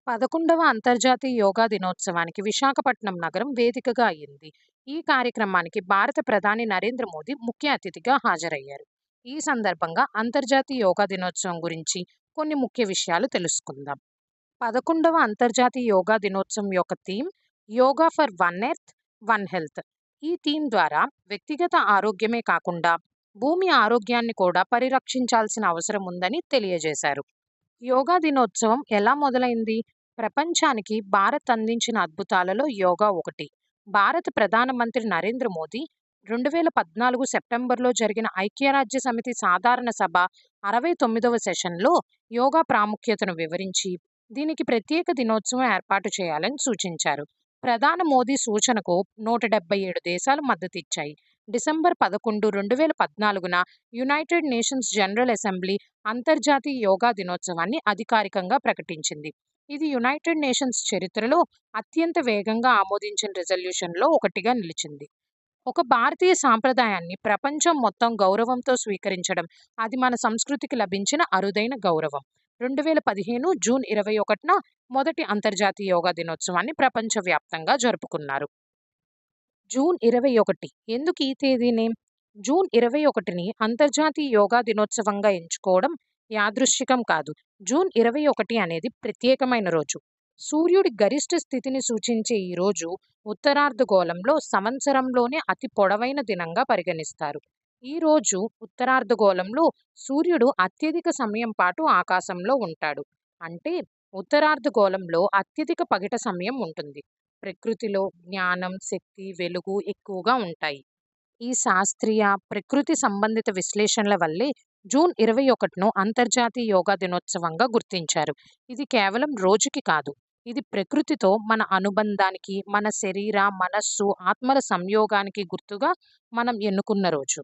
11వ అంతర్జాతీయ యోగా దినోత్సవానికి విశాఖపట్నం నగరం వేదికగా అయింది. ఈ కార్యక్రమానికి భారత ప్రధాని నరేంద్ర మోదీ ముఖ్య అతిథిగా హాజరయ్యారు. ఈ సందర్భంగా అంతర్జాతీయ యోగా దినోత్సవం గురించి కొన్ని ముఖ్య విషయాలు తెలుసుకుందాం. 11వ అంతర్జాతీయ యోగా దినోత్సవం యొక్క theme yoga for one earth, one health. ఈ థీమ్ ద్వారా వ్యక్తిగత ఆరోగ్యమే కాకుండా భూమి ఆరోగ్యాన్ని కూడా పరిరక్షించాల్సిన అవసరం ఉందని తెలియజేశారు. యోగా దినోత్సవం ఎలా మొదలైంది? ప్రపంచానికి భారత్ అందించిన అద్భుతాలలో యోగా ఒకటి. భారత ప్రధానమంత్రి నరేంద్ర మోదీ 2014 సెప్టెంబర్లో జరిగిన ఐక్యరాజ్య సమితి సాధారణ సభ 69వ సెషన్లో యోగా ప్రాముఖ్యతను వివరించి, దీనికి ప్రత్యేక దినోత్సవం ఏర్పాటు చేయాలని సూచించారు. ప్రధాని మోదీ సూచనకు 177 దేశాలు మద్దతిచ్చాయి. డిసెంబర్ 11, 2014న యునైటెడ్ నేషన్స్ జనరల్ అసెంబ్లీ అంతర్జాతీయ యోగా దినోత్సవాన్ని అధికారికంగా ప్రకటించింది. ఇది యునైటెడ్ నేషన్స్ చరిత్రలో అత్యంత వేగంగా ఆమోదించిన రిజల్యూషన్లో ఒకటిగా నిలిచింది. ఒక భారతీయ సాంప్రదాయాన్ని ప్రపంచం మొత్తం గౌరవంతో స్వీకరించడం, అది మన సంస్కృతికి లభించిన అరుదైన గౌరవం. 2015 జూన్ 21న మొదటి అంతర్జాతీయ యోగా దినోత్సవాన్ని ప్రపంచవ్యాప్తంగా జరుపుకున్నారు. జూన్ 21 ఎందుకు ఈ తేదీని? జూన్ 21ని అంతర్జాతీయ యోగా దినోత్సవంగా ఎంచుకోవడం యాదృశ్చికం కాదు. జూన్ 21 అనేది ప్రత్యేకమైన రోజు. సూర్యుడి గరిష్ట స్థితిని సూచించే ఈ రోజు ఉత్తరార్ధగోళంలో సంవత్సరంలోనే అతి పొడవైన దినంగా పరిగణిస్తారు. ఈ రోజు ఉత్తరార్ధగోళంలో సూర్యుడు అత్యధిక సమయం పాటు ఆకాశంలో ఉంటాడు. అంటే ఉత్తరార్ధగోళంలో అత్యధిక పగటి సమయం ఉంటుంది. ప్రకృతిలో జ్ఞానం, శక్తి, వెలుగు ఎక్కువగా ఉంటాయి. ఈ శాస్త్రీయ, ప్రకృతి సంబంధిత విశ్లేషణల వల్లే జూన్ 21ను అంతర్జాతీయ యోగా దినోత్సవంగా గుర్తించారు. ఇది కేవలం రోజుకి కాదు, ఇది ప్రకృతితో మన అనుబంధానికి, మన శరీర, మనస్సు, ఆత్మల సంయోగానికి గుర్తుగా మనం ఎన్నుకున్న రోజు.